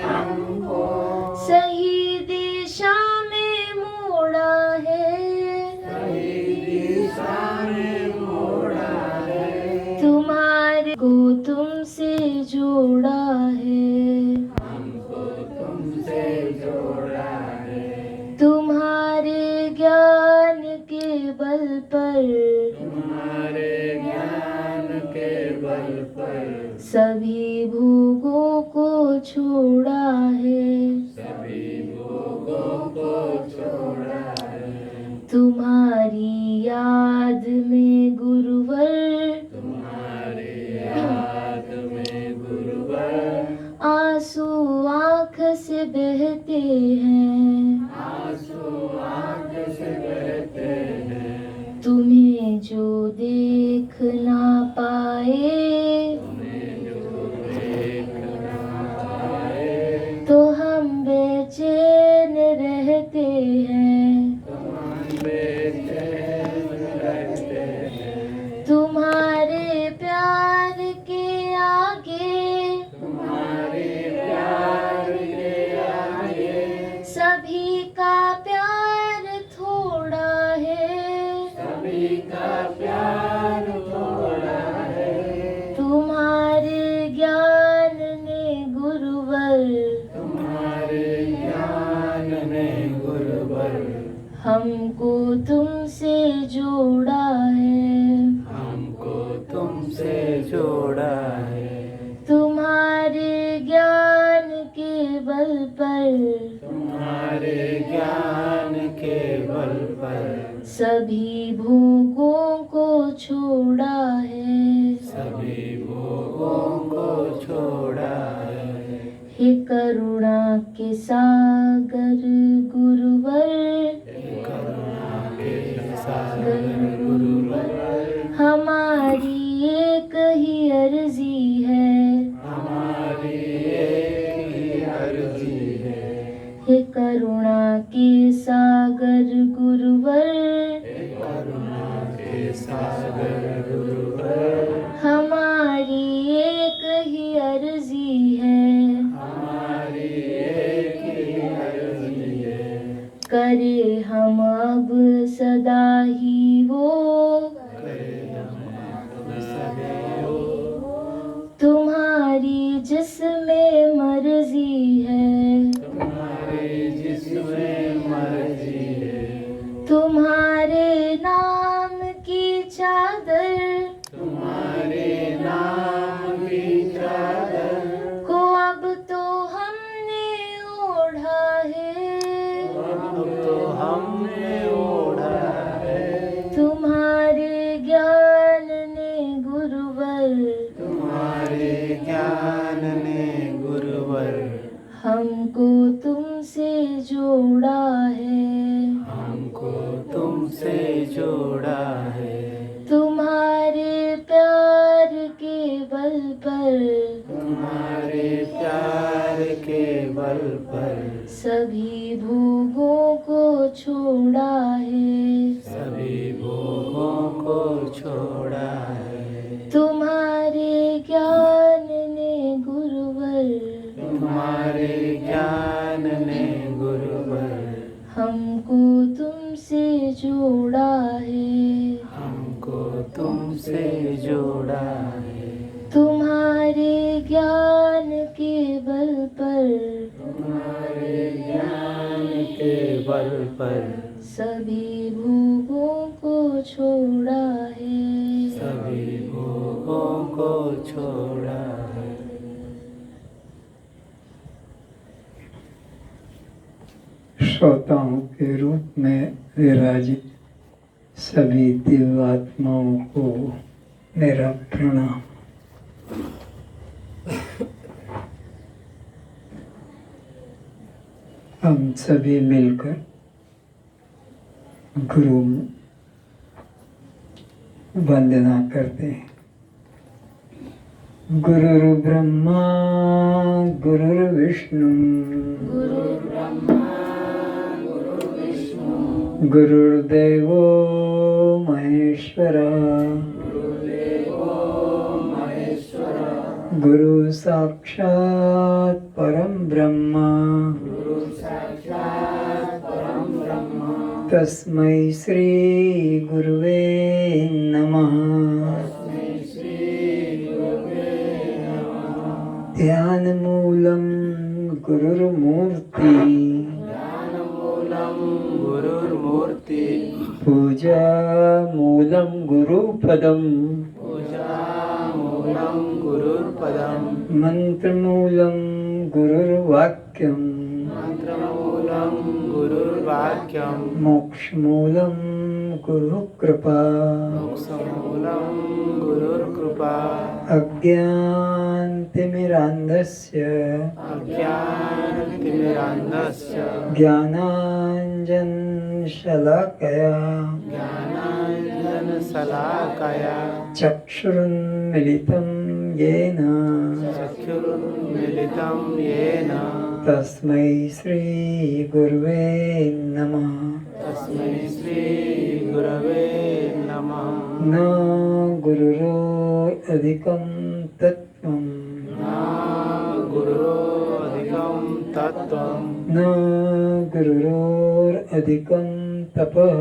हमको, सही दिशा में मोड़ा है, तुम्हारे को तुमसे जोड़ा है, तुम्हारे ज्ञान के बल पर, सभी भोगों को छोड़ा है, तुम्हारी याद में गुरुवर, आंसू आँख से बहते हैं, तुम्हें जो देख ना पाए, तो हम बेचैन रहते हैं, तुम्हारे प्यार के आगे, सभी का प्यार थोड़ा है, तुम्हारे ज्ञान ने गुरुवर, हमको तुमसे जोड़ा है, तुम्हारे ज्ञान के बल पर, सभी भोगों को छोड़ा है, हे करुणा के सागर गुरुवर, हमारी एक ही अर्जी है, हे करुणा के सागर गुरुवर, हमारी एक ही अर्जी है, करे हम अब सदा ही वो, तुम्हारी जिसमें मर्जी है, तुम्हारे नाम की चादर, को अब तो हमने ओढ़ा है, तुम्हारे ज्ञान ने गुरुवर, हमको तुमसे जोड़ा है, तुम्हारे प्यार के बल पर, सभी भोगों को छोड़ा है, तुम्हारे ज्ञान ने गुरुवर, हमको तुमसे जोड़ा है, तुम्हारे ज्ञान के बल पर, सभी भोगों को छोड़ा है, श्रोताओं के रूप में विराजित सभी दिव्यात्माओं को मेरा प्रणाम। हम सभी मिलकर गुरु वंदना करते हैं। गुरुर् ब्रह्मा गुरुर्विष्णु गुरुर्देवो महेश्वरा गुरु साक्षात् परम ब्रह्म तस्मै श्री गुरुवे नमः। ध्यान मूलम गुरुर्मूर्ति गुरुर्मूर्ति पूजा मूलम गुरुपदम मूलं गुरुर्पदम् मंत्र मूलम गुरुर्वाक्यम मन्त्रमूलं गुरुर्वाक्यं मोक्ष मूलम गुरु कृपा मोक्षमूलं गुरुर्कृपा अज्ञानतिमिरान्धस्य अज्ञानतिमिरान्धस्य ज्ञानाञ्जनशलाकया ज्ञानाञ्जनशलाकया चक्षुरुन्मिलितं येन चक्षुरुन्मिलितं येन तस्मै श्री गुरुवे नमः। तस्मै श्रीगुरवे नमः। न गुरुरोधिकं तत्त्वं न गुरुरोधिकं तत्त्वं न गुरुरोरधिकं तपः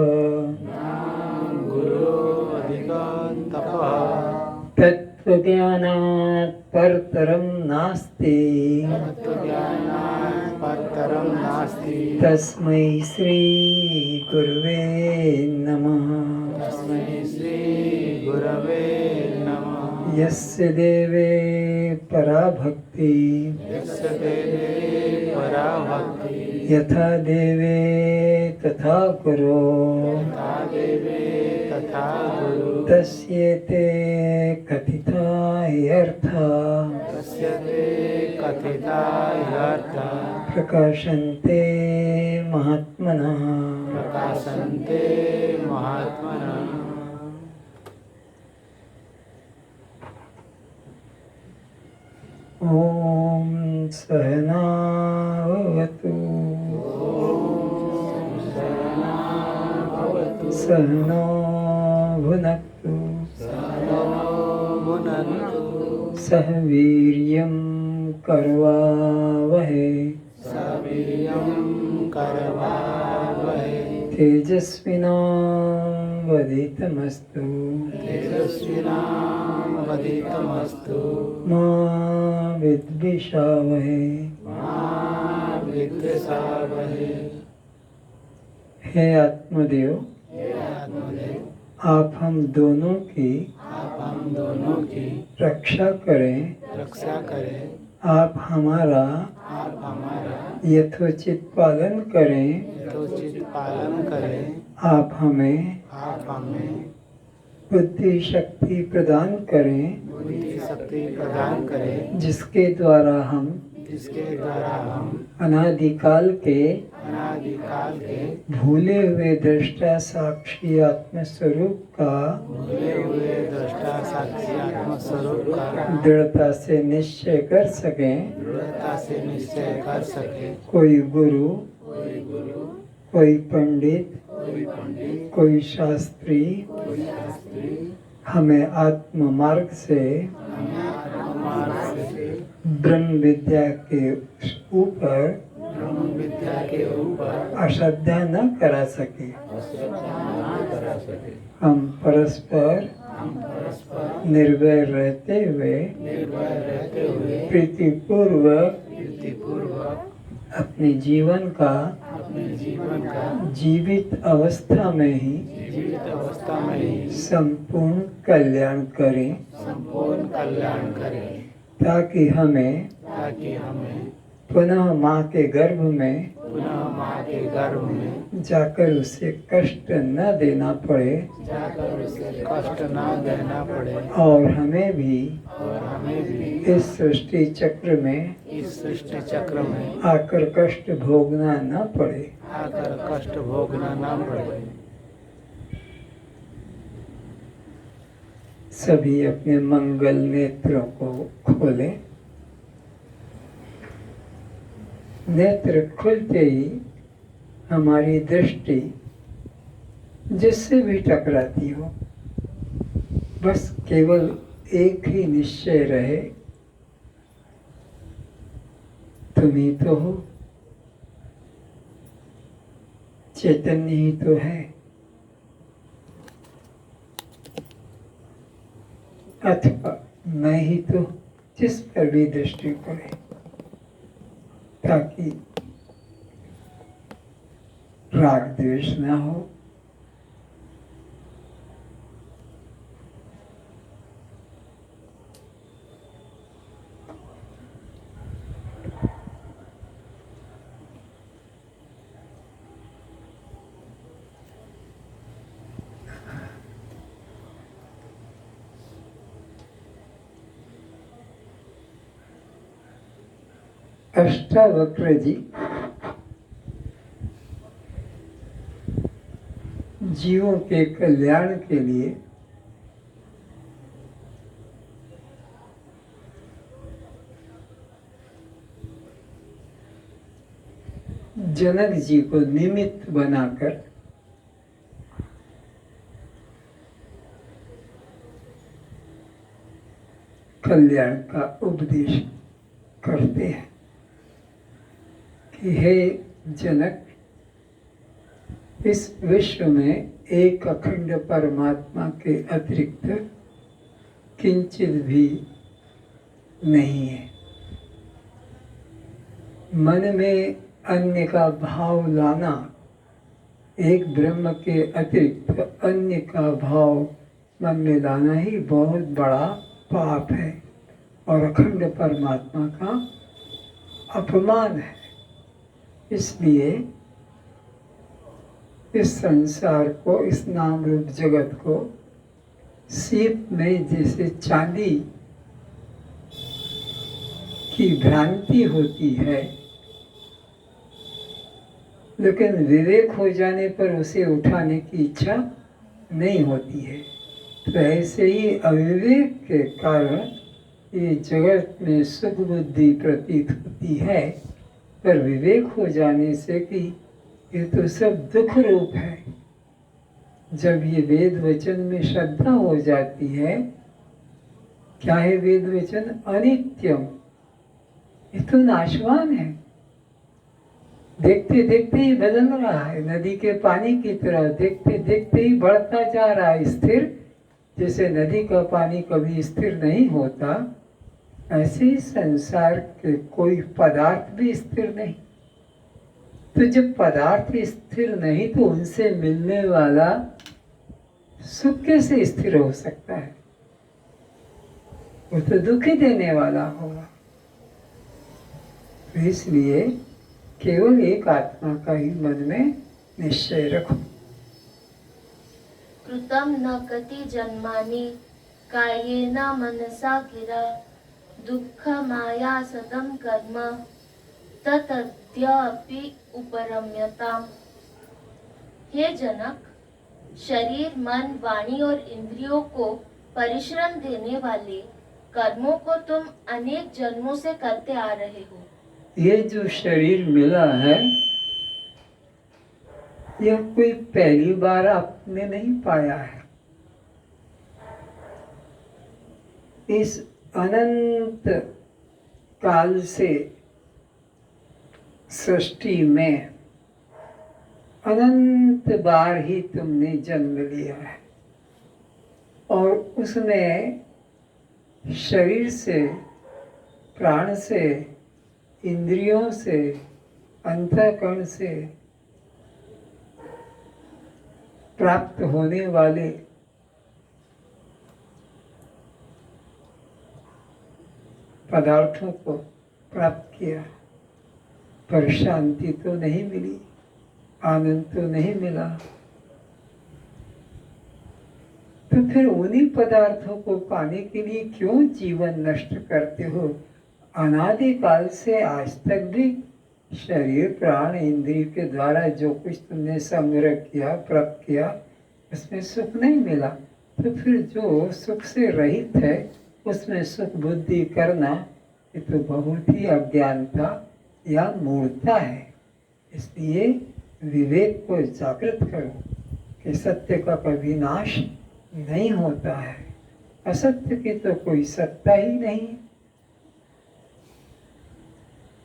गुरुरोधिकं तपः तत्त्वज्ञानात् परतरं नास्ति तत्त्वज्ञानात् परतरं नास्ति। तस्मै श्री गुरुवे नमः। तस्मै श्रीगुरवे नमः। यस्य देवे पराभक्ति यस्य देवे पराभक्ति यथा देवे तथा गुरो तथा देवे तथा गुरु तस्येते कथिता ह्यर्था तस्य ते कथिता ह्यर्था प्रकाशन्ते महात्मनः। प्रकाशन्ते महात्मनः। ॐ सहना भवतु सहनो भुनक्तु भुनक्तु सह वीर्यं करवावहै सवीर्यं करवावहै तेजस्विनावधीतमस्तु तेजस्विनावधीतमस्तु मा विद्विषावहै। मा विद्विषावहै। हे आत्मदेव हे आत्मदेव आप हम दोनों की आप हम दोनों की रक्षा करें। रक्षा करें। आप हमारा आप हमारा यथोचित पालन करें। यथोचित पालन करें। आप हमें बुद्धि शक्ति प्रदान करें बुद्धि शक्ति प्रदान करें जिसके द्वारा हम जिसके द्वारा हम अनादिकाल के अनादिकाल के भूले हुए दृष्टा साक्षी आत्मस्वरूप का भूले हुए दृष्टा साक्षी आत्मस्वरूप का दृढ़ता से निश्चय कर सकें। दृढ़ता से निश्चय कर सके। कोई गुरु कोई पंडित कोई शास्त्री हमें आत्म मार्ग से ब्रह्म विद्या के ऊपर ब्रह्म विद्या के ऊपर अश्रद्धा न करा सके। हम परस्पर निर्भय रहते हुए निर्भय रहते हुए प्रीतिपूर्वक प्रीतिपूर्वक अपने जीवन का अपने जीवन का जीवित अवस्था में ही जीवित अवस्था में ही संपूर्ण कल्याण करें संपूर्ण कल्याण करें ताकि हमें पुनः माँ के गर्भ में पुनः माँ के गर्भ में जाकर उसे कष्ट न देना पड़े जाकर उसे कष्ट न देना पड़े और हमें भी भी इस सृष्टि चक्र में इस सृष्टि चक्र में आकर कष्ट भोगना न पड़े। आकर कष्ट भोगना न पड़े। सभी अपने मंगल नेत्रों को खोलें। नेत्र खुलते ही हमारी दृष्टि जिससे भी टकराती हो बस केवल एक ही निश्चय रहे तुम ही तो हो, चैतन्य ही तो है, अथवा मैं ही तो, जिस पर भी दृष्टि पड़े, ताकि राग द्वेष ना हो, अष्टावक्र जी जीवों के कल्याण के लिए जनक जी को निमित्त बनाकर कल्याण का उपदेश करते हैं कि हे जनक, इस विश्व में एक अखंड परमात्मा के अतिरिक्त किंचित भी नहीं है। मन में अन्य का भाव लाना, एक ब्रह्म के अतिरिक्त अन्य का भाव मन में लाना ही बहुत बड़ा पाप है और अखंड परमात्मा का अपमान है। इसलिए इस संसार को, इस नाम रूप जगत को सीप में जैसे चांदी की भ्रांति होती है, लेकिन विवेक हो जाने पर उसे उठाने की इच्छा नहीं होती है। तो ऐसे ही अविवेक के कारण ये जगत में सुख बुद्धि प्रतीत होती है, पर विवेक हो जाने से कि ये तो सब दुख रूप है। जब ये वेद वचन में श्रद्धा हो जाती है, क्या है वेद वचन? अनित्यम, ये तो नाशवान है, देखते देखते ही बदल रहा है, नदी के पानी की तरह देखते देखते ही बढ़ता जा रहा है। स्थिर जैसे नदी का पानी कभी स्थिर नहीं होता, ऐसे ही संसार के कोई पदार्थ भी स्थिर नहीं। तो जब पदार्थ स्थिर नहीं तो उनसे मिलने वाला सुख कैसे स्थिर हो सकता है? वो तो दुख ही देने वाला होगा। तो इसलिए केवल एक आत्मा का ही मन में निश्चय रखो। कृतम न कति जन्मानि कायेन मनसा गिरा दुःख माया सदम कर्म ततद्यापि उपरम्यताम्। हे जनक, शरीर, मन, वाणी और इंद्रियों को परिश्रम देने वाले कर्मों को तुम अनेक जन्मों से करते आ रहे हो। ये जो शरीर मिला है, यह कोई पहली बार आपने नहीं पाया है। इस अनंत काल से सृष्टि में अनंत बार ही तुमने जन्म लिया है और उसमें शरीर से, प्राण से, इंद्रियों से, अंतःकरण से प्राप्त होने वाले पदार्थों को प्राप्त किया, पर शांति तो नहीं मिली, आनंद तो नहीं मिला। तो फिर उन्हीं पदार्थों को पाने के लिए क्यों जीवन नष्ट करते हो? अनादिकाल से आज तक भी शरीर, प्राण, इंद्रिय के द्वारा जो कुछ तुमने संग्रह किया, प्राप्त किया, उसमें सुख नहीं मिला। तो फिर जो सुख से रहित है उसमें सुख बुद्धि करना, ये तो बहुत ही अज्ञानता या मूर्खता है। इसलिए विवेक को जागृत करो कि सत्य का कभी नाश नहीं होता है, असत्य की तो कोई सत्ता ही नहीं।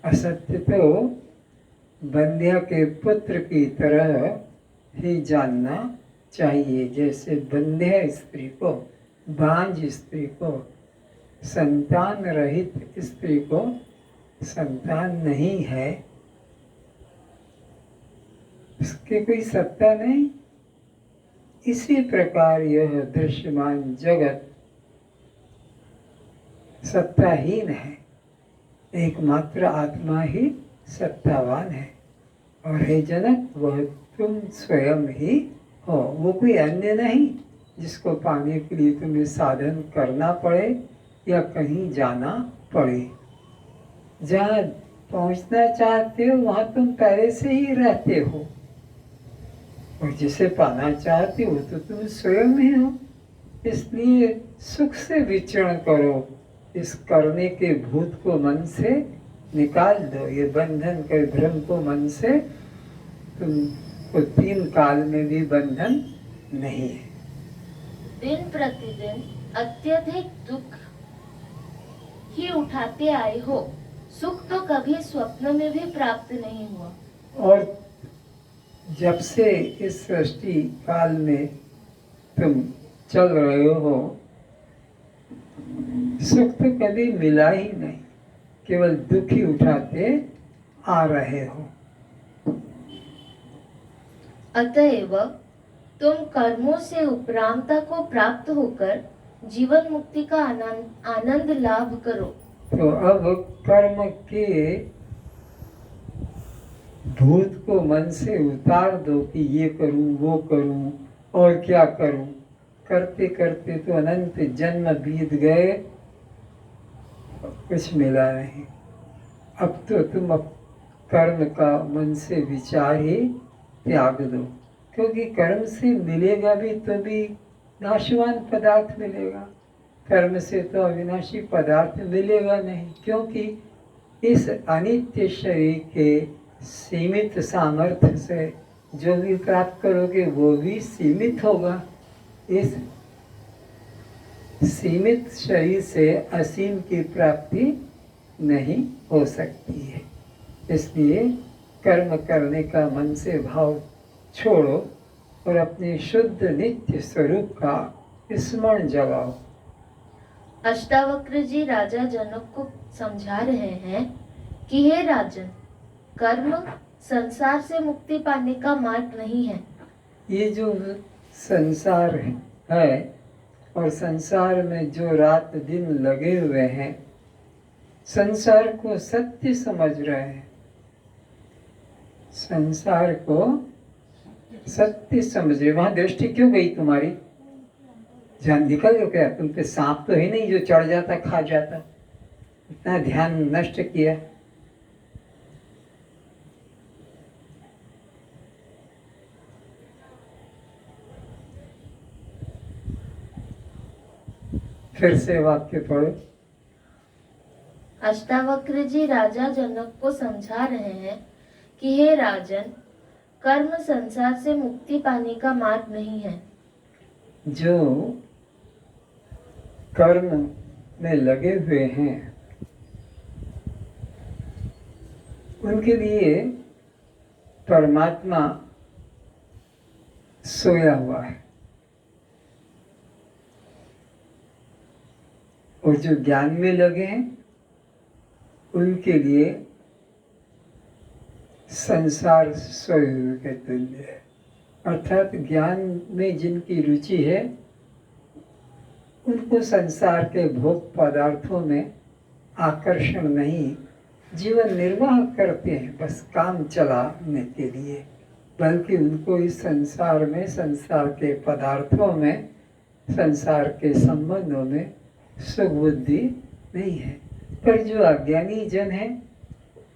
असत्य तो बंध्या के पुत्र की तरह ही जानना चाहिए। जैसे बंध्या स्त्री को, बांझ स्त्री को, संतान रहित स्त्री को संतान नहीं है, उसकी कोई सत्ता नहीं, इसी प्रकार यह दृश्यमान जगत सत्ताहीन है, एकमात्र आत्मा ही सत्तावान है। और हे जनक, वह तुम स्वयं ही हो, वो कोई अन्य नहीं जिसको पाने के लिए तुम्हें साधन करना पड़े या कहीं जाना पड़े। जहाँ पहुँचना चाहते हो वहाँ तुम पहले से ही रहते हो, और जिसे पाना चाहते हो तो तुम स्वयं ही हो। इसलिए सुख से विचरण करो, इस करने के भूत को मन से निकाल दो, ये बंधन के भ्रम को मन से, तुमको 3 काल में भी बंधन नहीं है। दिन प्रतिदिन अत्यधिक दुख ही उठाते आए हो, सुख तो कभी स्वप्न में भी प्राप्त नहीं हुआ। और जब से इस सृष्टि काल में तुम चल रहे हो, सुख तो कभी मिला ही नहीं, केवल दुख ही उठाते आ रहे हो। अतएव तुम कर्मों से उपरामता को प्राप्त होकर जीवन मुक्ति का आनंद लाभ करो। तो अब कर्म के भूत को मन से उतार दो कि ये करूं, वो करूं, और क्या करूं। करते करते तो अनंत जन्म बीत गए, कुछ मिला नहीं। अब तो तुम कर्म का मन से विचार ही त्याग दो, क्योंकि कर्म से मिलेगा भी तो भी नाशवान पदार्थ मिलेगा, कर्म से तो अविनाशी पदार्थ मिलेगा नहीं। क्योंकि इस अनित्य शरीर के सीमित सामर्थ्य से जो भी प्राप्त करोगे वो भी सीमित होगा। इस सीमित शरीर से असीम की प्राप्ति नहीं हो सकती है। इसलिए कर्म करने का मन से भाव छोड़ो और अपने शुद्ध नित्य स्वरूप का स्मरण जगाओ। अष्टावक्र जी राजा जनक को समझा रहे हैं कि हे राजन, कर्म संसार से मुक्ति पाने का मार्ग नहीं है। ये जो संसार है और संसार में जो रात दिन लगे हुए हैं, संसार को सत्य समझ रहे हैं, संसार को सत्य समझ रहे। वहां दृष्टि क्यों गई तुम्हारी? जान निकल गया क्या? तुम पे सांप तो है नहीं जो चढ़ जाता खा जाता, इतना ध्यान नष्ट किया। फिर से वाक्य पढ़ो। अष्टावक्र जी राजा जनक को समझा रहे हैं कि हे राजन, कर्म संसार से मुक्ति पाने का मार्ग नहीं है। जो कर्म में लगे हुए हैं उनके लिए परमात्मा सोया हुआ है, और जो ज्ञान में लगे हैं उनके लिए संसार सोए के तुल्य है। अर्थात ज्ञान में जिनकी रुचि है उनको संसार के भोग पदार्थों में आकर्षण नहीं, जीवन निर्वाह करते हैं बस काम चलाने के लिए, बल्कि उनको इस संसार में, संसार के पदार्थों में, संसार के संबंधों में सुख बुद्धि नहीं है। पर जो अज्ञानी जन है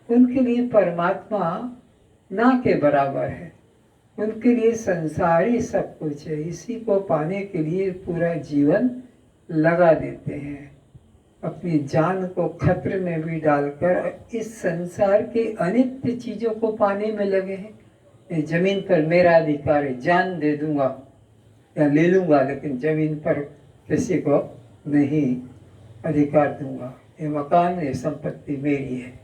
उनके लिए परमात्मा ना के बराबर है, उनके लिए संसार ही सब कुछ है। इसी को पाने के लिए पूरा जीवन लगा देते हैं, अपनी जान को खतरे में भी डालकर इस संसार के अनित्य चीज़ों को पाने में लगे हैं। जमीन पर मेरा अधिकार है, जान दे दूंगा या ले लूंगा, लेकिन जमीन पर किसी को नहीं अधिकार दूंगा। ये मकान, ये संपत्ति मेरी है।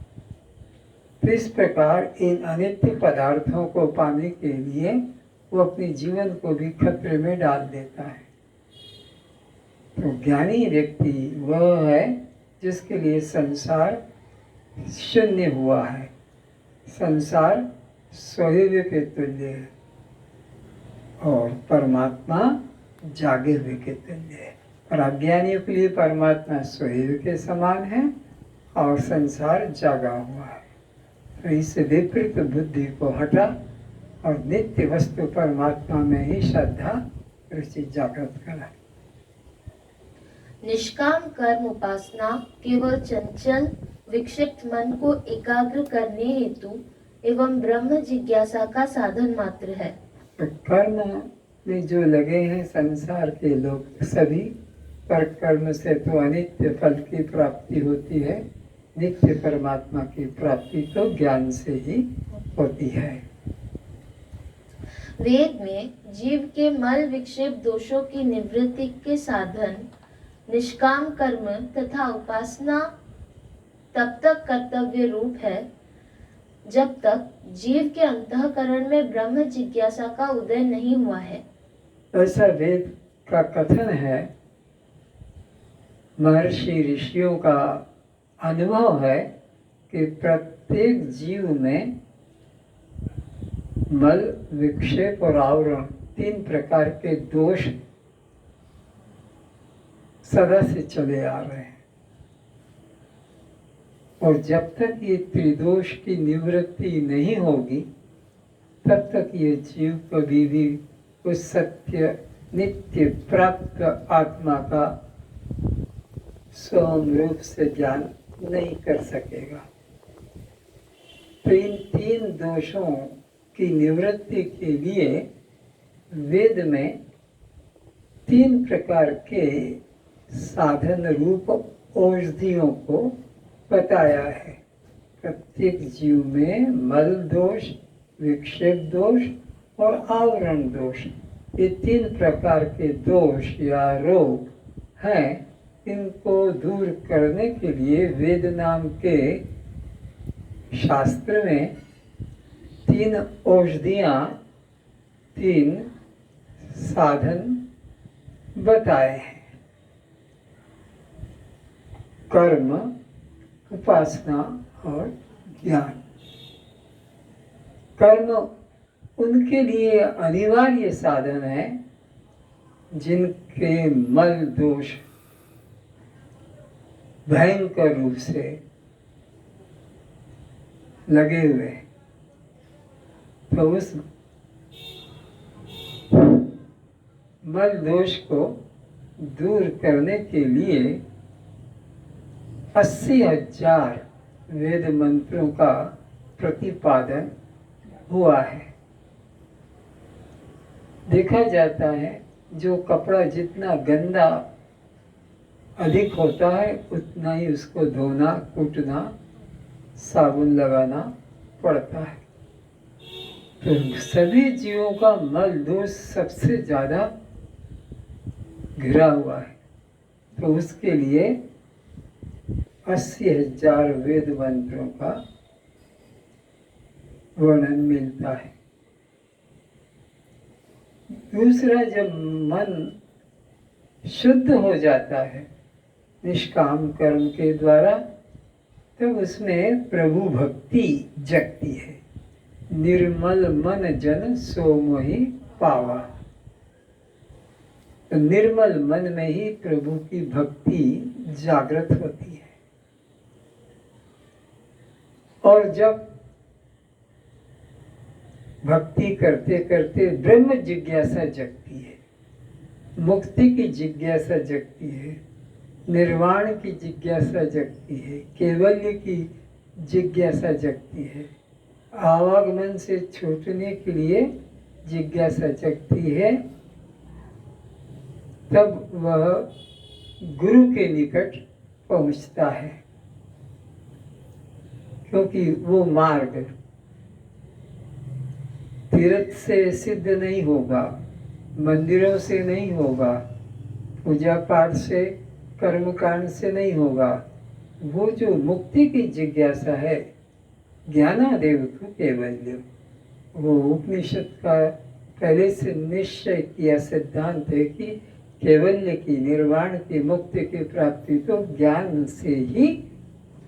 तो इस प्रकार इन अनित्य पदार्थों को पाने के लिए वो अपने जीवन को भी खतरे में डाल देता है। तो ज्ञानी व्यक्ति वह है जिसके लिए संसार शून्य हुआ है, संसार सोए के तुल्य है और परमात्मा जागे हुए के तुल्य है। और अज्ञानियों के लिए परमात्मा सोए के समान है और संसार जागा हुआ है। तो इससे विपरीत बुद्धि को हटा और नित्य वस्तु परमात्मा में ही श्रद्धा रुचि जागृत करा। निष्काम कर्म उपासना केवल चंचल विक्षिप्त मन को एकाग्र करने हेतु एवं ब्रह्म जिज्ञासा का साधन मात्र है। तो कर्म में जो लगे हैं संसार के लोग सभी, पर कर्म से तो अनित्य फल की प्राप्ति होती है, नित्य परमात्मा की प्राप्ति तो ज्ञान से ही होती है। वेद में जीव के मल विक्षेप दोषों की निवृत्ति के साधन निष्काम कर्म तथा उपासना तब तक कर्तव्य रूप है जब तक जीव के अंतःकरण में ब्रह्म जिज्ञासा का उदय नहीं हुआ है। ऐसा वेद का कथन है, महर्षि ऋषियों का अनुभव है कि प्रत्येक जीव में मल विक्षेप और आवरण 3 प्रकार के दोष सदा से चले आ रहे हैं और जब तक ये त्रिदोष की निवृत्ति नहीं होगी तब तक ये जीव कभी भी उस सत्य नित्य प्राप्त आत्मा का स्वयं रूप से ज्ञान नहीं कर सकेगा। तो इन 3 दोषों की निवृत्ति के लिए वेद में 3 प्रकार के साधन रूप औषधियों को बताया है। प्रत्येक जीव में मल दोष, विक्षेप दोष और आवरण दोष, ये 3 प्रकार के दोष या रोग हैं। इनको दूर करने के लिए वेद नाम के शास्त्र में 3 औषधियाँ, 3 साधन बताए हैं। कर्म, उपासना और ज्ञान। कर्म उनके लिए अनिवार्य साधन है जिनके मल दोष भयंकर रूप से लगे हुए, तो उस मल दोष को दूर करने के लिए 80,000 वेद मंत्रों का प्रतिपादन हुआ है। देखा जाता है जो कपड़ा जितना गंदा अधिक होता है उतना ही उसको धोना, कूटना, साबुन लगाना पड़ता है। तो सभी जीवों का मल दोष सबसे ज़्यादा घिरा हुआ है, तो उसके लिए 80,000 वेद मंत्रों का वर्णन मिलता है। दूसरा, जब मन शुद्ध हो जाता है निष्काम कर्म के द्वारा, तब उसमें प्रभु भक्ति जगती है। निर्मल मन जन सो मोहि पावा। तो निर्मल मन में ही प्रभु की भक्ति जागृत होती है। और जब भक्ति करते करते ब्रह्म जिज्ञासा जगती है, मुक्ति की जिज्ञासा जगती है, निर्वाण की जिज्ञासा जगती है, कैवल्य की जिज्ञासा जगती है, आवागमन से छूटने के लिए जिज्ञासा जगती है, तब वह गुरु के निकट पहुंचता है। क्योंकि वो मार्ग तीर्थ से सिद्ध नहीं होगा, मंदिरों से नहीं होगा, पूजा पाठ से, कर्मकांड से नहीं होगा। वो जो मुक्ति की जिज्ञासा है, ज्ञानादेव तो कैवल्य, वो उपनिषद का पहले से निश्चय किया सिद्धांत है कि कैवल्य की, निर्वाण की, मुक्ति की प्राप्ति तो ज्ञान से ही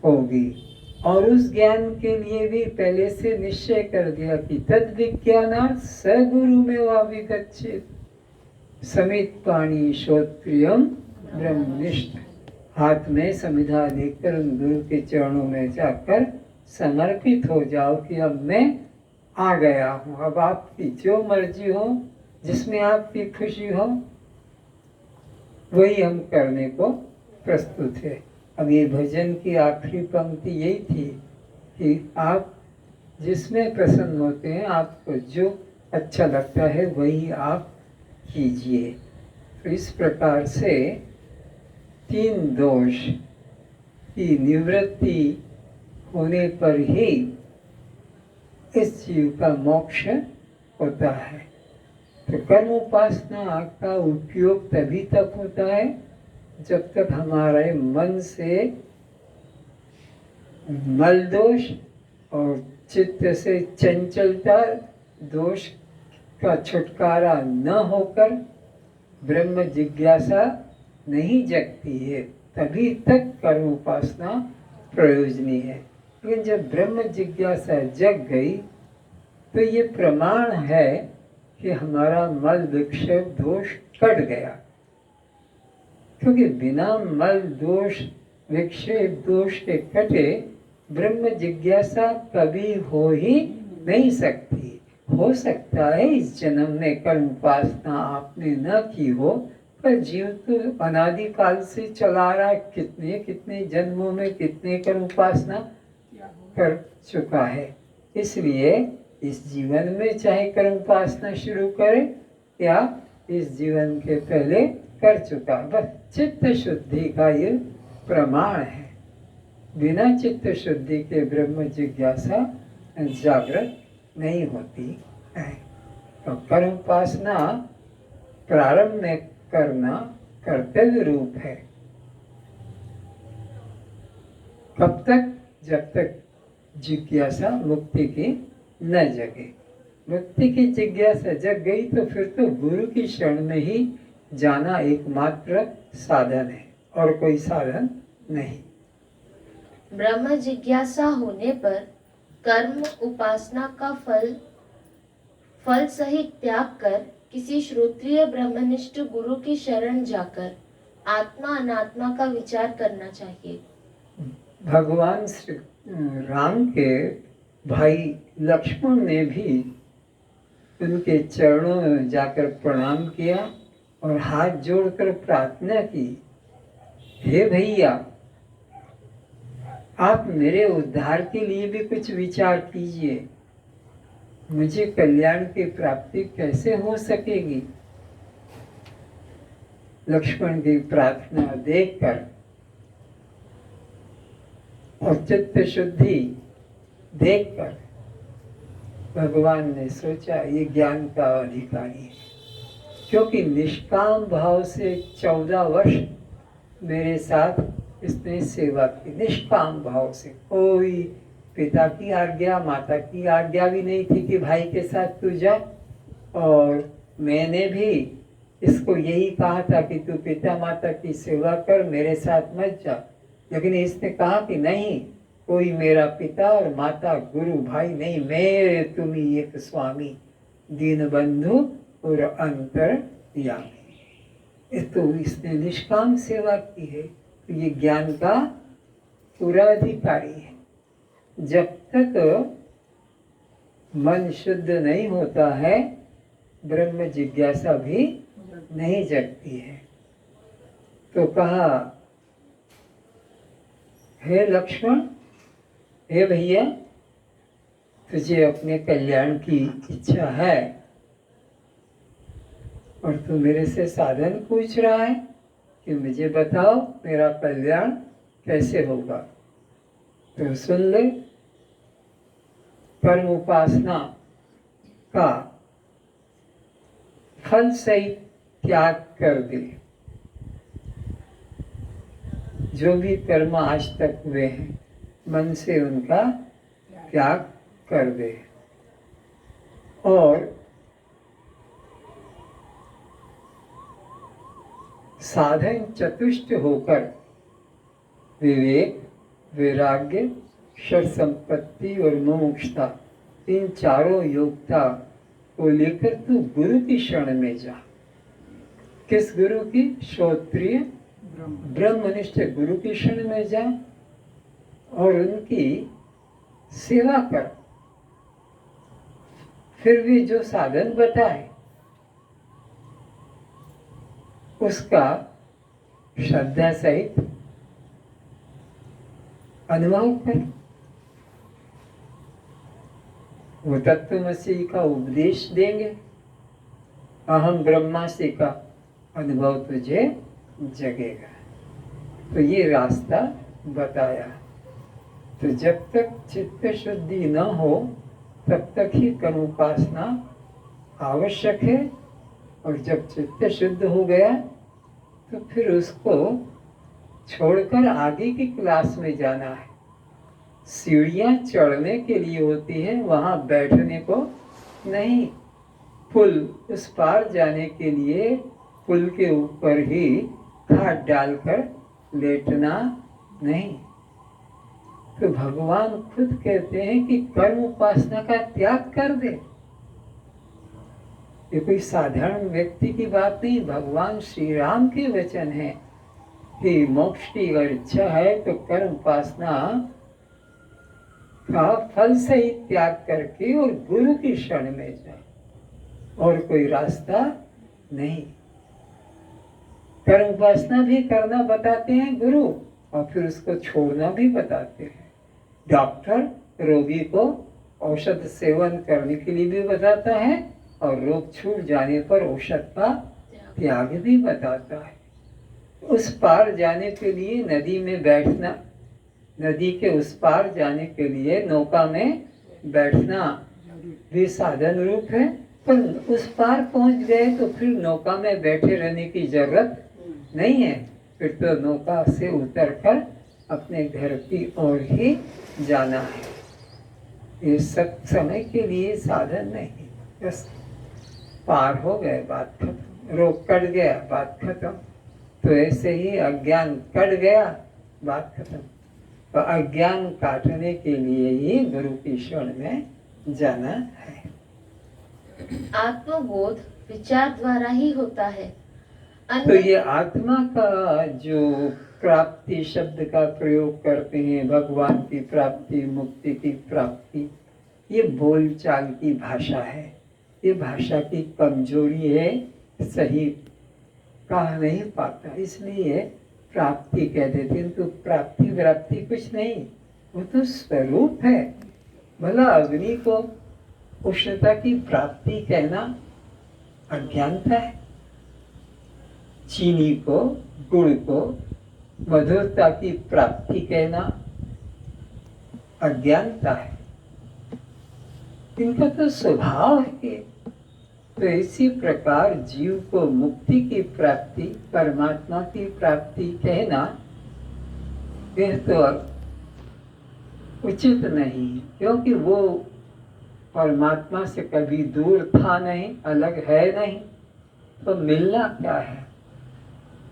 होगी। और उस ज्ञान के लिए भी पहले से निश्चय कर दिया कि तद विज्ञानार्थ स गुरु में वाविगच्छेत् समित पाणी श्रोत्रियम ब्रह्मनिष्ठ। हाथ में समिधा लेकर उन गुरु के चरणों में जाकर समर्पित हो जाओ कि अब मैं आ गया हूँ, अब आपकी जो मर्जी हो, जिसमें आपकी खुशी हो, वही हम करने को प्रस्तुत है। अब ये भजन की आखिरी पंक्ति यही थी कि आप जिसमें प्रसन्न होते हैं, आपको जो अच्छा लगता है वही आप कीजिए। तो इस प्रकार से 3 दोष की निवृत्ति होने पर ही इस जीव का मोक्ष होता है। तो कर्म उपासना का उपयोग तभी तक होता है जब तक हमारे मन से मल दोष और चित्त से चंचलता दोष का छुटकारा न होकर ब्रह्म जिज्ञासा नहीं जगती है, तभी तक कर्म उपासना प्रयोजनीय है। लेकिन जब ब्रह्म जिज्ञासा जग गई तो ये प्रमाण है कि हमारा मल विक्षेप दोष कट गया, क्योंकि बिना मल दोष विक्षेप दोष के कटे ब्रह्म जिज्ञासा कभी हो ही नहीं सकती। हो सकता है इस जन्म में कर्म उपासना आपने न की हो, पर जीव तो अनादिकाल से चला रहा है, कितने कितने जन्मों में कितने कर्म उपासना कर चुका है। इसलिए इस जीवन में चाहे कर्म उपासना शुरू करे या इस जीवन के पहले कर चुका, बस चित्त शुद्धि का ये प्रमाण है। बिना चित्त शुद्धि के ब्रह्म जिज्ञासा जागृत नहीं होती है। तो कर्म उपासना प्रारंभ में करना कर्तव्य रूप है। कब तक? जब तक जिज्ञासा मुक्ति की न जगे। मुक्ति की जिज्ञासा जग गई तो फिर तो गुरु की शरण में ही जाना एकमात्र साधन है और कोई साधन नहीं। ब्रह्म जिज्ञासा होने पर कर्म उपासना का फल सहित त्याग कर किसी श्रोत्रिय ब्रह्मनिष्ठ गुरु की शरण जाकर आत्मा अनात्मा का विचार करना चाहिए। भगवान श्री राम के भाई लक्ष्मण ने भी उनके चरणों में जाकर प्रणाम किया और हाथ जोड़कर प्रार्थना की, हे भैया, आप मेरे उद्धार के लिए भी कुछ विचार कीजिए। मुझे कल्याण की प्राप्ति कैसे हो सकेगी? लक्ष्मण की प्रार्थना देखकर और चित्त शुद्धि देखकर भगवान ने सोचा ये ज्ञान का अधिकारी है, क्योंकि निष्काम भाव से 14 वर्ष मेरे साथ इसने सेवा की। निष्काम भाव से, कोई पिता की आज्ञा माता की आज्ञा भी नहीं थी कि भाई के साथ तू जा, और मैंने भी इसको यही कहा था कि तू पिता माता की सेवा कर, मेरे साथ मत जा। लेकिन इसने कहा कि नहीं, कोई मेरा पिता और माता गुरु भाई नहीं, मेरे तुम ही एक स्वामी, दीन बंधु और अंतर्यामी। तो इसने निष्काम सेवा की है, तो ये ज्ञान का पूरा अधिकारी है। जब तक मन शुद्ध नहीं होता है ब्रह्म जिज्ञासा भी नहीं जगती है। तो कहा, हे लक्ष्मण, हे भैया, तुझे अपने कल्याण की इच्छा है और तू मेरे से साधन पूछ रहा है कि मुझे बताओ मेरा कल्याण कैसे होगा। तो सुन ले, कर्म उपासना का फल सहित त्याग कर दे। जो भी कर्म आज तक हुए हैं मन से उनका त्याग कर दे और साधन चतुष्ट होकर विवेक, वैराग्य, षट संपत्ति और मोक्षता, इन चारों योग्यता को लेकर तू गुरु की शरण में जा। किस गुरु की? श्रोत्रिय ब्रह्मनिष्ठ गुरु की शरण में जा और उनकी सेवा कर। फिर भी जो साधन बताए उसका श्रद्धा सहित अनुभव कर। वो तत्वमसी का उपदेश देंगे, अहम ब्रह्मास्मि का अनुभव तुझे जगेगा। तो ये रास्ता बताया। तो जब तक चित्त शुद्धि न हो तब तक ही कर्म उपासना आवश्यक है, और जब चित्त शुद्ध हो गया तो फिर उसको छोड़कर आगे की क्लास में जाना है। सीढ़ियाँ चढ़ने के लिए होती है, वहाँ बैठने को नहीं। पुल उस पार जाने के लिए पुल के ऊपर ही खाट डालकर लेटना नहीं। तो भगवान खुद कहते हैं कि कर्म उपासना का त्याग कर दे। ये कोई साधारण व्यक्ति की बात नहीं, भगवान श्री राम के वचन है कि मोक्ष की अगर इच्छा है तो कर्म उपासना का फल सहित त्याग करके और गुरु की शरण में जाए, और कोई रास्ता नहीं। कर्म उपासना भी करना बताते हैं गुरु, और फिर उसको छोड़ना भी बताते हैं। डॉक्टर रोगी को औषध सेवन करने के लिए भी बताता है, और रोग छूट जाने पर औषध का त्याग भी बताता है। उस पार जाने के लिए नदी में बैठना, नदी के उस पार जाने के लिए नौका में बैठना भी साधन रूप है। पर उस पार पहुंच गए तो फिर नौका में बैठे रहने की जरूरत नहीं है। फिर तो नौका से उतरकर अपने घर की ओर ही जाना है। ये सब समय के लिए साधन नहीं, बस पार हो गए बात खत्म, रोग कट गया बात खत्म। तो ऐसे ही अज्ञान कट गया बात खत्म। तो अज्ञान काटने के लिए ही गुरु की शरण में जाना है। आत्मबोध विचार द्वारा ही होता है। तो ये आत्मा का जो प्राप्ति शब्द का प्रयोग करते हैं, भगवान की प्राप्ति, मुक्ति की प्राप्ति, ये बोलचाल की भाषा है। ये भाषा की कमजोरी है, सही कहा नहीं पाता, इसलिए प्राप्ति कह देते हैं। तो प्राप्ति व्राप्ति कुछ नहीं, वो तो स्वरूप है। भला अग्नि को उष्णता की प्राप्ति कहना अज्ञानता है, चीनी को, गुड़ को मधुरता की प्राप्ति कहना अज्ञानता है। इनका तो स्वभाव है। तो इसी प्रकार जीव को मुक्ति की प्राप्ति, परमात्मा की प्राप्ति कहना यह तो उचित नहीं, क्योंकि वो परमात्मा से कभी दूर था नहीं, अलग है नहीं, तो मिलना क्या है।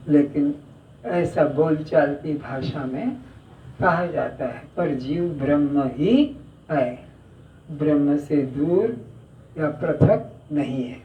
लेकिन ऐसा बोलचाल की भाषा में कहा जाता है। पर जीव ब्रह्म ही है, ब्रह्म से दूर या पृथक नहीं है।